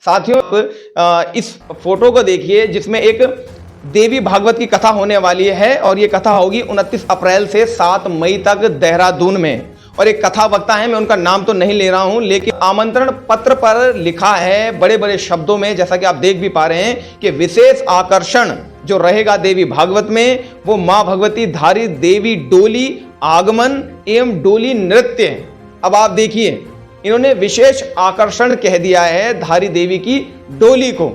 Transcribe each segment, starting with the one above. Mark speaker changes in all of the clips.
Speaker 1: साथियों इस फोटो को देखिए जिसमें एक देवी भागवत की कथा होने वाली है और ये कथा होगी 29 अप्रैल से 7 मई तक देहरादून में। और एक कथा वक्ता है, मैं उनका नाम तो नहीं ले रहा हूं, लेकिन आमंत्रण पत्र पर लिखा है बड़े बड़े शब्दों में, जैसा कि आप देख भी पा रहे हैं कि विशेष आकर्षण जो रहेगा देवी भागवत में वो मां भगवती धारी देवी डोली आगमन एवं डोली नृत्य। अब आप देखिए इन्होंने विशेष आकर्षण कह दिया है धारी देवी की डोली को।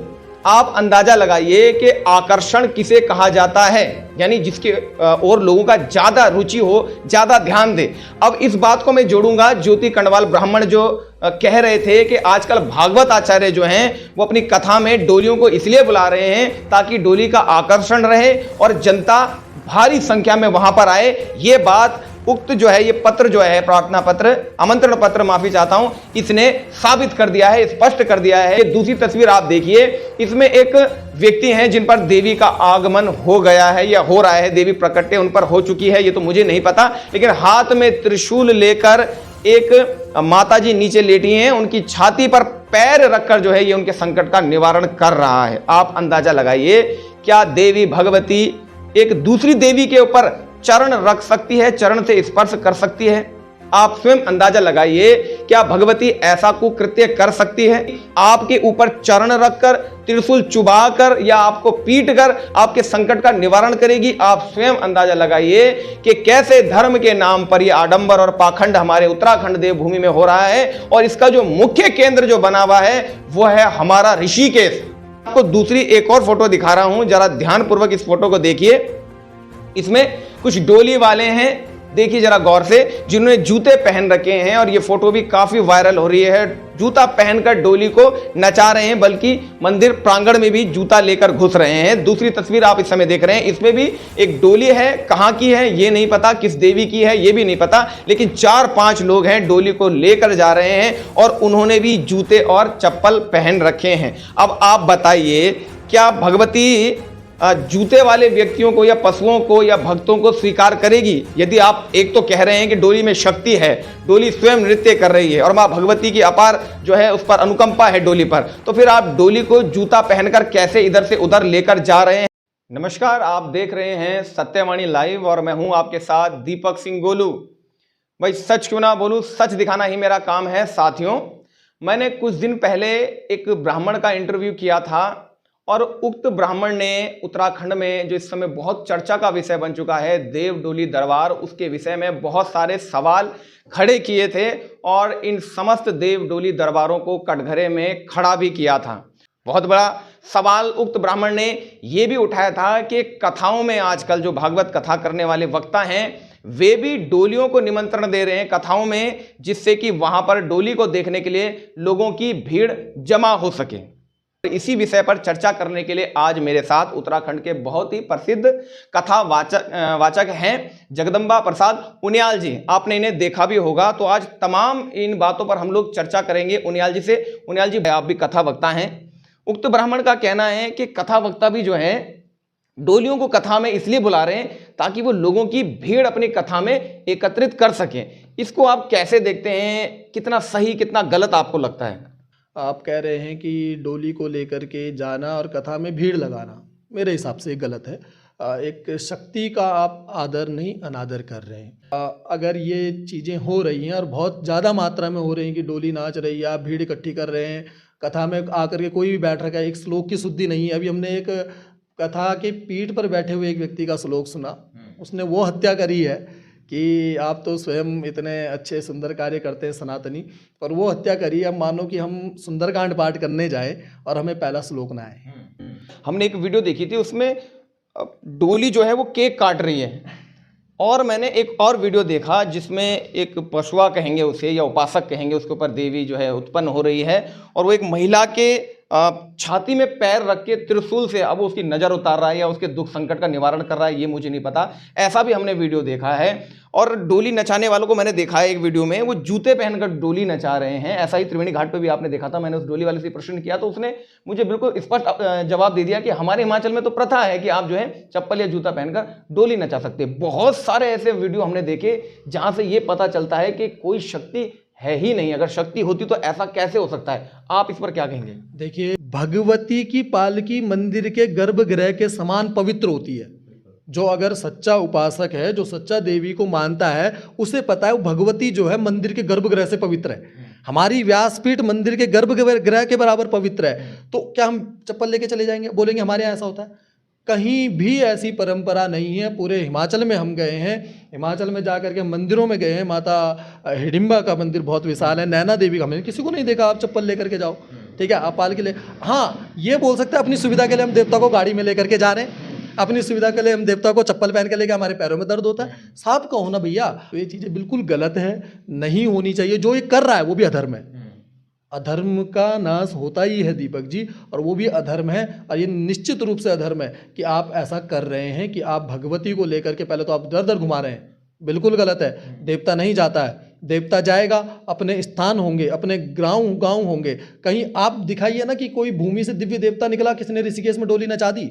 Speaker 1: आप अंदाजा लगाइए कि आकर्षण किसे कहा जाता है, यानी जिसके और लोगों का ज्यादा रुचि हो, ज्यादा ध्यान दे। अब इस बात को मैं जोड़ूंगा ज्योति कंडवाल ब्राह्मण जो कह रहे थे कि आजकल भागवत आचार्य जो हैं वो अपनी कथा में डोलियों को इसलिए बुला रहे हैं ताकि डोली का आकर्षण रहे और जनता भारी संख्या में वहां पर आए। ये बात उक्त जो है, ये पत्र जो है, प्रार्थना पत्र, आमंत्रण पत्र, माफी चाहता हूं, इसने साबित कर दिया है, स्पष्ट कर दिया है। दूसरी तस्वीर आप देखिए, इसमें एक व्यक्ति हैं जिन पर देवी का आगमन हो गया है या हो रहा है, देवी प्रकटे उन पर हो चुकी है, ये तो मुझे नहीं पता, लेकिन हाथ में त्रिशूल लेकर एक माताजी नीचे लेटी हैं, उनकी छाती पर पैर रखकर जो है ये उनके संकट का निवारण कर रहा है। आप अंदाजा लगाइए, क्या देवी भगवती एक दूसरी देवी के ऊपर चरण रख सकती है, चरण से स्पर्श कर सकती है? आप स्वयं अंदाजा लगाइए, क्या भगवती ऐसा कुकृत्य कर सकती है? आपके ऊपर चरण रखकर, त्रिशूल चुबाकर या आपको पीटकर आपके संकट का निवारण करेगी? आप स्वयं अंदाजा लगाइए कि कैसे धर्म के नाम पर यह आडंबर और पाखंड हमारे उत्तराखंड देवभूमि में हो रहा है। और इसका जो मुख्य केंद्र जो बना हुआ है वो है हमारा ऋषिकेश। आपको दूसरी एक और फोटो दिखा रहा हूं, जरा ध्यानपूर्वक इस फोटो को देखिए। इसमें कुछ डोली वाले हैं, देखिए जरा गौर से, जिन्होंने जूते पहन रखे हैं और ये फोटो भी काफी वायरल हो रही है। जूता पहनकर डोली को नचा रहे हैं, बल्कि मंदिर प्रांगण में भी जूता लेकर घुस रहे हैं। दूसरी तस्वीर आप इस समय देख रहे हैं, इसमें भी एक डोली है, कहां की है ये नहीं पता, किस देवी की है ये भी नहीं पता, लेकिन 4-5 लोग हैं डोली को लेकर जा रहे हैं और उन्होंने भी जूते और चप्पल पहन रखे हैं। अब आप बताइए, क्या भगवती जूते वाले व्यक्तियों को या पशुओं को या भक्तों को स्वीकार करेगी? यदि आप एक तो कह रहे हैं कि डोली में शक्ति है, डोली स्वयं नृत्य कर रही है और मां भगवती की अपार जो है उस पर अनुकंपा है डोली पर, तो फिर आप डोली को जूता पहनकर कैसे इधर से उधर लेकर जा रहे हैं? नमस्कार, आप देख रहे हैं सत्यवाणी लाइव और मैं हूं आपके साथ दीपक सिंह गोलू। भाई सच क्यों ना बोलूं, सच दिखाना ही मेरा काम है। साथियों, मैंने कुछ दिन पहले एक ब्राह्मण का इंटरव्यू किया था और उक्त ब्राह्मण ने उत्तराखंड में जो इस समय बहुत चर्चा का विषय बन चुका है देव डोली दरबार, उसके विषय में बहुत सारे सवाल खड़े किए थे और इन समस्त देव डोली दरबारों को कटघरे में खड़ा भी किया था। बहुत बड़ा सवाल उक्त ब्राह्मण ने यह भी उठाया था कि कथाओं में आजकल जो भागवत कथा करने वाले वक्ता हैं वे भी डोलियों को निमंत्रण दे रहे हैं कथाओं में, जिससे कि वहां पर डोली को देखने के लिए लोगों की भीड़ जमा हो सके। इसी विषय पर चर्चा करने के लिए आज मेरे साथ उत्तराखंड के बहुत ही प्रसिद्ध कथा वाचक हैं जगदम्बा प्रसाद उनियाल जी। आपने इन्हें देखा भी होगा, तो आज तमाम इन बातों पर हम लोग चर्चा करेंगे उनियाल जी से। उनियाल जी, आप भी कथा वक्ता हैं। उक्त ब्राह्मण का कहना है कि कथा वक्ता भी जो है डोलियों को कथा में इसलिए बुला रहे हैं ताकि वो लोगों की भीड़ अपनी कथा में एकत्रित कर सकें। इसको आप कैसे देखते हैं? कितना सही, कितना गलत आपको लगता है?
Speaker 2: आप कह रहे हैं कि डोली को लेकर के जाना और कथा में भीड़ लगाना मेरे हिसाब से गलत है। एक शक्ति का आप आदर नहीं अनादर कर रहे हैं। अगर ये चीज़ें हो रही हैं और बहुत ज़्यादा मात्रा में हो रही हैं कि डोली नाच रही है, आप भीड़ इकट्ठी कर रहे हैं, कथा में आकर के कोई भी बैठ रखा है, एक श्लोक की शुद्धि नहीं है। अभी हमने एक कथा के पीठ पर बैठे हुए एक व्यक्ति का श्लोक सुना, उसने वो हत्या करी है कि आप तो स्वयं इतने अच्छे सुंदर कार्य करते हैं सनातनी, पर वो हत्या करी। अब मानो कि हम सुंदरकांड पाठ करने जाए और हमें पहला श्लोक ना आए।
Speaker 1: हमने एक वीडियो देखी थी, उसमें डोली जो है वो केक काट रही है, और मैंने एक और वीडियो देखा जिसमें एक पशुआ कहेंगे उसे या उपासक कहेंगे, उसके ऊपर देवी जो है उत्पन्न हो रही है और वो एक महिला के छाती में पैर रख के त्रिशूल से अब उसकी नज़र उतार रहा है या उसके दुख संकट का निवारण कर रहा है, ये मुझे नहीं पता। ऐसा भी हमने वीडियो देखा है। और डोली नचाने वालों को मैंने देखा है एक वीडियो में, वो जूते पहनकर डोली नचा रहे हैं। ऐसा ही त्रिवेणी घाट पे भी आपने देखा था। मैंने उस डोली वाले से प्रश्न किया तो उसने मुझे बिल्कुल स्पष्ट जवाब दे दिया कि हमारे हिमाचल में तो प्रथा है कि आप जो है चप्पल या जूता पहनकर डोली नचा सकते हैं। बहुत सारे ऐसे वीडियो हमने देखे जहां से ये पता चलता है कि कोई शक्ति है ही नहीं। अगर शक्ति होती तो ऐसा कैसे हो सकता है? आप इस पर क्या कहेंगे?
Speaker 2: देखिए, भगवती की पालकी मंदिर के गर्भगृह के समान पवित्र होती है। जो अगर सच्चा उपासक है, जो सच्चा देवी को मानता है, उसे पता है वो भगवती जो है मंदिर के गर्भगृह से पवित्र है। हमारी व्यासपीठ मंदिर के गर्भगृह के बराबर पवित्र है। तो क्या हम चप्पल लेके चले जाएंगे, बोलेंगे हमारे यहाँ ऐसा होता है? कहीं भी ऐसी परंपरा नहीं है। पूरे हिमाचल में हम गए हैं, हिमाचल में जा करके मंदिरों में गए हैं। माता हिडिंबा का मंदिर बहुत विशाल है, नैना देवी का मंदिर, किसी को नहीं देखा आप चप्पल लेकर के जाओ, ठीक है, आप पाल के ले। हाँ, ये बोल सकते हैं अपनी सुविधा के लिए हम देवता को गाड़ी में लेकर के जा रहे हैं, अपनी सुविधा के लिए हम देवता को चप्पल पहन के लेके हमारे पैरों में दर्द होता है। साफ कहो ना भैया, तो ये चीज़ें बिल्कुल गलत है, नहीं होनी चाहिए। जो ये कर रहा है वो भी अधर्म है। अधर्म का नाश होता ही है दीपक जी, और वो भी अधर्म है। और ये निश्चित रूप से अधर्म है कि आप ऐसा कर रहे हैं कि आप भगवती को लेकर के पहले तो आप दर दर घुमा रहे हैं, बिल्कुल गलत है। देवता नहीं जाता है, देवता जाएगा, अपने स्थान होंगे, अपने गांव होंगे। कहीं आप दिखाइए ना कि कोई भूमि से दिव्य देवता निकला, किसने ऋषिकेश में डोली नचा दी।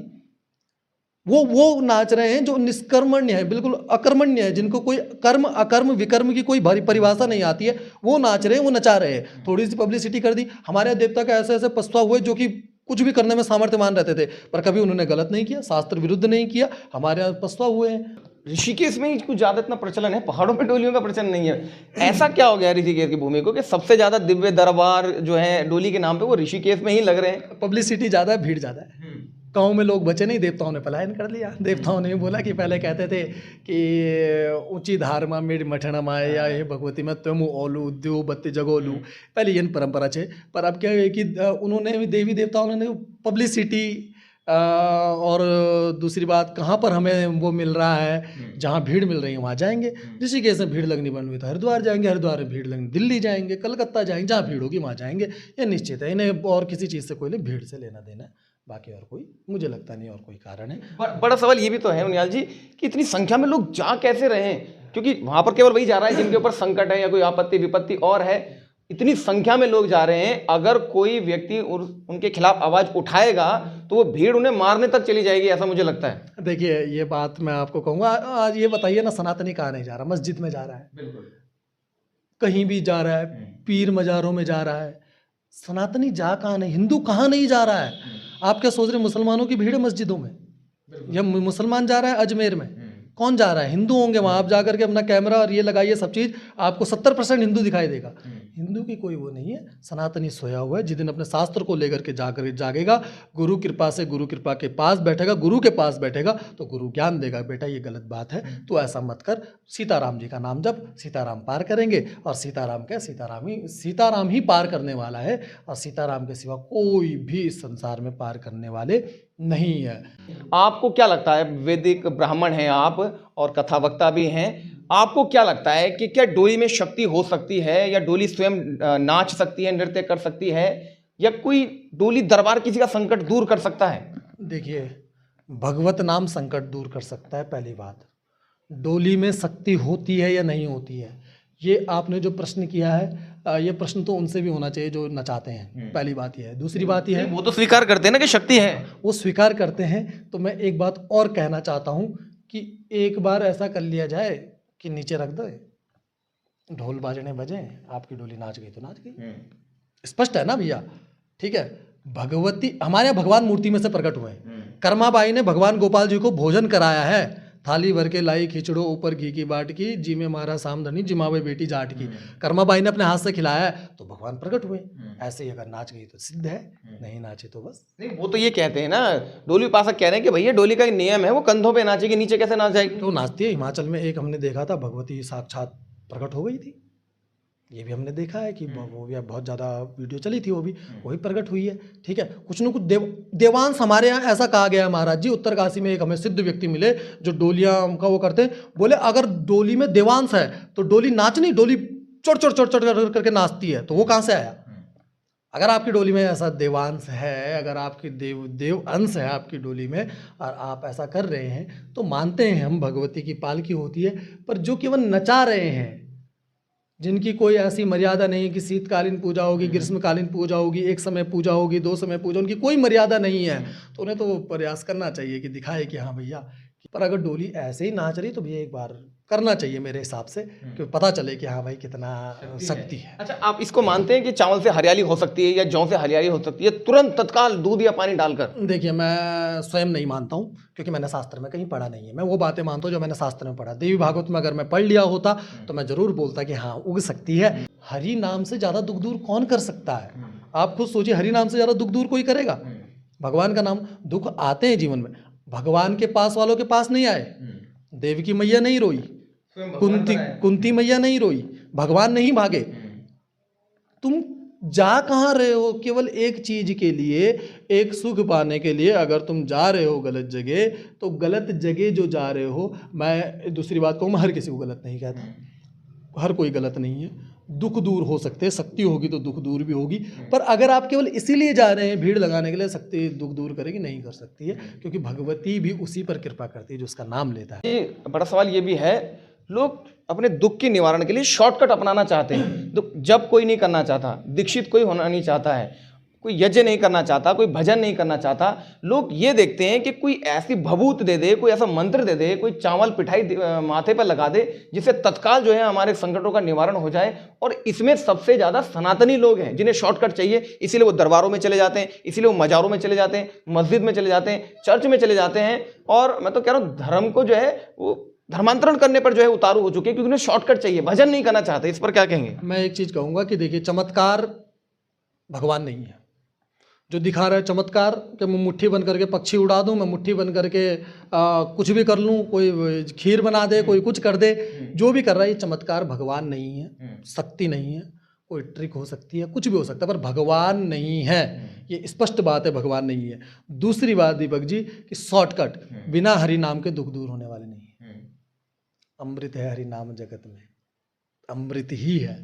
Speaker 2: वो नाच रहे हैं जो निष्कर्मण्य है, बिल्कुल अकर्मण्य है, जिनको कोई कर्म अकर्म विकर्म की कोई परिभाषा नहीं आती है, वो नाच रहे हैं, वो नचा रहे हैं। थोड़ी सी पब्लिसिटी कर दी। हमारे यहाँ देवता का ऐसे ऐसे पछुआ हुए जो कि कुछ भी करने में सामर्थ्यवान रहते थे, पर कभी उन्होंने गलत नहीं किया, शास्त्र विरुद्ध नहीं किया, हमारे यहाँ पछुआ हुए हैं।
Speaker 1: ऋषिकेश में ही कुछ ज्यादा इतना प्रचलन है, पहाड़ों पे डोलियों का प्रचलन नहीं है। ऐसा क्या हो गया ऋषिकेश की भूमि को कि सबसे ज्यादा दिव्य दरबार जो है डोली के नाम पे वो ऋषिकेश में ही लग रहे हैं?
Speaker 2: पब्लिसिटी ज़्यादा है, भीड़ ज़्यादा है। गाँव में लोग बचे नहीं, देवताओं ने पलायन कर लिया। देवताओं ने बोला कि पहले कहते थे कि ऊंची धार में मेरी मठण माए या हे भगवती में तुम ओलू द्यो बत्ती जगोलू, पहले ये परंपरा छे। पर अब क्या है कि उन्होंने देवी देवताओं ने पब्लिसिटी, और दूसरी बात कहाँ पर हमें वो मिल रहा है, जहाँ भीड़ मिल रही है वहाँ जाएंगे। ऋषिकेश में भीड़ लगनी बंद हुई तो हरिद्वार जाएंगे, हरिद्वार में भीड़ लगनी दिल्ली जाएंगे, कलकत्ता जाएंगे, जहाँ भीड़ होगी वहाँ जाएंगे। ये निश्चित है, इन्हें और किसी चीज़ से कोई भीड़ से लेना देना है, बाकी और कोई मुझे लगता नहीं और कोई कारण है।
Speaker 1: बड़ा सवाल ये भी तो है उनियाल जी कि इतनी संख्या में लोग जा कैसे रहे हैं? क्योंकि वहां पर केवल वही जा रहा है जिनके ऊपर संकट है या कोई आपत्ति विपत्ति और है। इतनी संख्या में लोग जा रहे हैं, अगर कोई व्यक्ति उनके खिलाफ आवाज उठाएगा तो वो भीड़ उन्हें मारने तक चली जाएगी, ऐसा मुझे लगता है।
Speaker 2: देखिए, ये बात मैं आपको कहूँगा, आज ये बताइए ना, सनातनी कहाँ नहीं जा रहा? मस्जिद में जा रहा है, बिल्कुल कहीं भी जा रहा है, पीर मज़ारों में जा रहा है। सनातनी जा कहाँ नहीं, हिंदू कहाँ नहीं जा रहा है? आप क्या सोच रहे हैं मुसलमानों की भीड़ है मस्जिदों में? या मुसलमान जा रहा है अजमेर में, कौन जा रहा है? हिंदू होंगे वहाँ। आप जा करके अपना कैमरा और ये लगाइए सब चीज़, आपको 70% हिंदू दिखाई देगा। हिंदू की कोई वो नहीं है, सनातनी सोया हुआ है। जिस दिन अपने शास्त्र को लेकर के जागेगा, गुरु कृपा से, गुरु कृपा के पास बैठेगा, गुरु के पास बैठेगा तो गुरु ज्ञान देगा। बेटा ये गलत बात है, तो ऐसा मत कर। सीताराम जी का नाम जप, सीताराम पार करेंगे। और सीताराम ही पार करने वाला है, और सीताराम के सिवा कोई भी इस संसार में पार करने वाले नहीं है।
Speaker 1: आपको क्या लगता है, वैदिक ब्राह्मण हैं आप और कथा वक्ता भी हैं, आपको क्या लगता है कि क्या डोली में शक्ति हो सकती है, या डोली स्वयं नाच सकती है, नृत्य कर सकती है, या कोई डोली दरबार किसी का संकट दूर कर सकता है?
Speaker 2: देखिए, भगवत नाम संकट दूर कर सकता है, पहली बात। डोली में शक्ति होती है या नहीं होती है, ये आपने जो प्रश्न किया है, ये प्रश्न तो उनसे भी होना चाहिए जो नचाते हैं। पहली बात यह है। दूसरी बात यह है,
Speaker 1: वो तो स्वीकार करते हैं ना कि शक्ति है,
Speaker 2: वो स्वीकार करते हैं। तो मैं एक बात और कहना चाहता हूँ कि एक बार ऐसा कर लिया जाए कि नीचे रख दो, ढोल बाजने बजे, आपकी डोली नाच गई तो नाच गई। स्पष्ट है ना भैया? ठीक है। भगवती हमारे यहाँ भगवान मूर्ति में से प्रकट हुए हैं। कर्माबाई ने भगवान गोपाल जी को भोजन कराया है, थाली भर के लाई खिचड़ो, ऊपर घी की बाट की, जी में मारा सामधनी, जिमावे बेटी जाट की। कर्माबाई ने अपने हाथ से खिलाया है तो भगवान प्रकट हुए। ऐसे ही अगर नाच गई तो सिद्ध है, नहीं नाचे तो बस।
Speaker 1: नहीं, वो तो ये कहते हैं ना, डोली उपासक कह रहे हैं कि भैया डोली का एक नियम है, वो कंधों पे नाचेगी, नीचे कैसे नाच जाएगी?
Speaker 2: तो नाचती है। हिमाचल में एक हमने देखा था, भगवती साक्षात प्रकट हो गई थी, ये भी हमने देखा है कि वो भी बहुत ज़्यादा वीडियो चली थी, वो भी वही प्रकट हुई है। ठीक है। कुछ न कुछ देवांश हमारे यहाँ ऐसा कहा गया है महाराज जी। उत्तरकाशी में एक हमें सिद्ध व्यक्ति मिले जो डोलियाँ का वो करते हैं, बोले अगर डोली में देवांश है तो डोली नाच नहीं, डोली चढ़ करके नाचती है, तो वो कहाँ से आया? अगर आपकी डोली में ऐसा देवांश है, अगर आपकी देव अंश है आपकी डोली में, और आप ऐसा कर रहे हैं, तो मानते हैं हम भगवती की पालकी होती है। पर जो केवल नचा रहे हैं, जिनकी कोई ऐसी मर्यादा नहीं है कि शीतकालीन पूजा होगी, ग्रीष्मकालीन पूजा होगी, एक समय पूजा होगी, 2 समय पूजा, उनकी कोई मर्यादा नहीं है, तो उन्हें तो प्रयास करना चाहिए कि दिखाए कि हाँ भैया। पर अगर डोली ऐसे ही नाच रही तो भैया एक बार करना चाहिए मेरे हिसाब से, कि पता चले कि हाँ भाई कितना शक्ति है।
Speaker 1: अच्छा, आप इसको मानते हैं कि चावल से हरियाली हो सकती है या जौ से हरियाली हो सकती है तुरंत तत्काल दूध या पानी डालकर?
Speaker 2: देखिए, मैं स्वयं नहीं मानता हूँ, क्योंकि मैंने शास्त्र में कहीं पढ़ा नहीं है। मैं वो बातें मानता हूँ जो मैंने शास्त्र में पढ़ा। देवी भागवत में अगर मैं पढ़ लिया होता तो मैं जरूर बोलता कि हाँ उग सकती है। हरि नाम से ज़्यादा दुख दूर कौन कर सकता है? आप खुद सोचिए, हरि नाम से ज़्यादा दुख दूर कोई करेगा? भगवान का नाम, दुख आते हैं जीवन में, भगवान के पास वालों के पास नहीं आए। देवकी मैया नहीं रोई, कुंती मैया नहीं रोई, भगवान नहीं भागे। तुम जा कहाँ रहे हो? केवल एक चीज के लिए, एक सुख पाने के लिए अगर तुम जा रहे हो गलत जगह, तो गलत जगह जो जा रहे हो, मैं दूसरी बात कहूँ, मैं हर किसी को गलत नहीं कहता, हर कोई गलत नहीं है। दुख दूर हो सकते हैं, शक्ति होगी तो दुख दूर भी होगी, पर अगर आप केवल इसीलिए जा रहे हैं भीड़ लगाने के लिए, शक्ति दुख दूर करेगी? नहीं कर सकती है, क्योंकि भगवती भी उसी पर कृपा करती है जो उसका नाम लेता है।
Speaker 1: ये बड़ा सवाल ये भी है, लोग अपने दुख के निवारण के लिए शॉर्टकट अपनाना चाहते हैं। दुख जब कोई नहीं करना चाहता, दीक्षित कोई होना नहीं चाहता है, कोई यज्ञ नहीं करना चाहता, कोई भजन नहीं करना चाहता, लोग ये देखते हैं कि कोई ऐसी भभूत दे दे, कोई ऐसा मंत्र दे दे, कोई चावल पिठाई माथे पर लगा दे जिससे तत्काल जो है हमारे संकटों का निवारण हो जाए। और इसमें सबसे ज़्यादा सनातनी लोग हैं जिन्हें शॉर्टकट चाहिए, इसीलिए वो दरबारों में चले जाते हैं, इसीलिए वो मज़ारों में चले जाते हैं, मस्जिद में चले जाते हैं, चर्च में चले जाते हैं। और मैं तो कह रहा हूँ धर्म को जो है वो धर्मांतरण करने पर जो है उतारू हो चुके हैं, क्योंकि उन्हें शॉर्टकट चाहिए, भजन नहीं करना चाहते। इस पर क्या कहेंगे?
Speaker 2: मैं एक चीज़ कहूँगा कि देखिए, चमत्कार भगवान नहीं है। जो दिखा रहा है चमत्कार, कि मैं मुट्ठी बन करके पक्षी उड़ा दूं, मैं मुट्ठी बन करके कुछ भी कर लूं, कोई खीर बना दे, कोई कुछ कर दे, जो भी कर रहा है, ये चमत्कार भगवान नहीं है, शक्ति नहीं है। कोई ट्रिक हो सकती है, कुछ भी हो सकता है, पर भगवान नहीं है। ये स्पष्ट बात है, भगवान नहीं है। दूसरी बात दीपक जी, कि शॉर्टकट बिना हरि नाम के दुख दूर होने वाले नहीं है। अमृत है हरि नाम जगत में, अमृत ही है,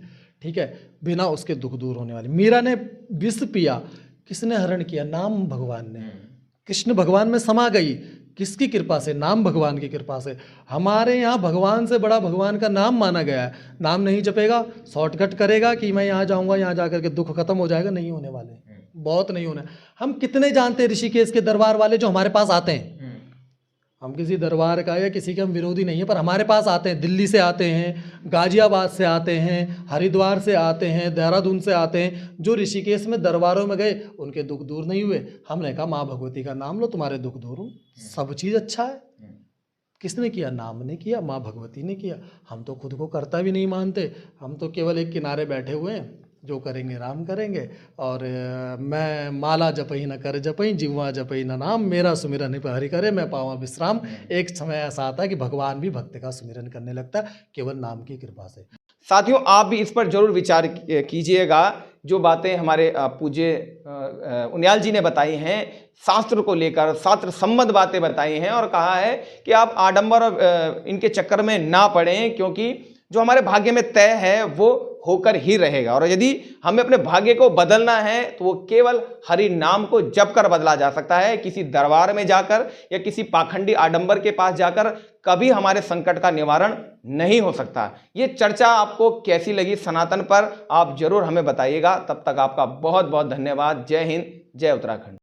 Speaker 2: ठीक है, बिना उसके दुख दूर होने वाले। मीरा ने विष पिया, किसने हरण किया? नाम भगवान ने। कृष्ण भगवान में समा गई, किसकी कृपा से? नाम भगवान की कृपा से। हमारे यहाँ भगवान से बड़ा भगवान का नाम माना गया है। नाम नहीं जपेगा, शॉर्टकट करेगा कि मैं यहाँ जाऊँगा, यहाँ जाकर के दुख खत्म हो जाएगा, नहीं होने वाले, बहुत नहीं होने। हम कितने जानते हैं ऋषिकेश के दरबार वाले जो हमारे पास आते हैं, हम किसी दरबार का या किसी के हम विरोधी नहीं है, पर हमारे पास आते हैं, दिल्ली से आते हैं, गाजियाबाद से आते हैं, हरिद्वार से आते हैं, देहरादून से आते हैं, जो ऋषिकेश में दरबारों में गए, उनके दुख दूर नहीं हुए। हमने कहा माँ भगवती का नाम लो, तुम्हारे दुख दूर हो। सब चीज़ अच्छा है। किसने किया? नाम ने किया, माँ भगवती ने किया। हम तो खुद को कर्ता भी नहीं मानते, हम तो केवल एक किनारे बैठे हुए हैं, जो करेंगे राम करेंगे। और मैं माला जपई न कर जपई, जिह्वा जपई न नाम, मेरा सुमिरन हरि करे, मैं पावा विश्राम। एक समय ऐसा आता है कि भगवान भी भक्त का सुमिरन करने लगता है, केवल नाम की कृपा से।
Speaker 1: साथियों, आप भी इस पर जरूर विचार कीजिएगा। जो बातें हमारे पूज्य उनियाल जी ने बताई हैं, शास्त्र को लेकर शास्त्र संबद्ध बातें बताई हैं, और कहा है कि आप आडंबर और इनके चक्कर में ना पड़ें, क्योंकि जो हमारे भाग्य में तय है वो होकर ही रहेगा। और यदि हमें अपने भाग्य को बदलना है तो वो केवल हरि नाम को जप कर बदला जा सकता है। किसी दरबार में जाकर या किसी पाखंडी आडंबर के पास जाकर कभी हमारे संकट का निवारण नहीं हो सकता। ये चर्चा आपको कैसी लगी सनातन पर, आप जरूर हमें बताइएगा। तब तक आपका बहुत बहुत धन्यवाद। जय हिंद, जय उत्तराखंड।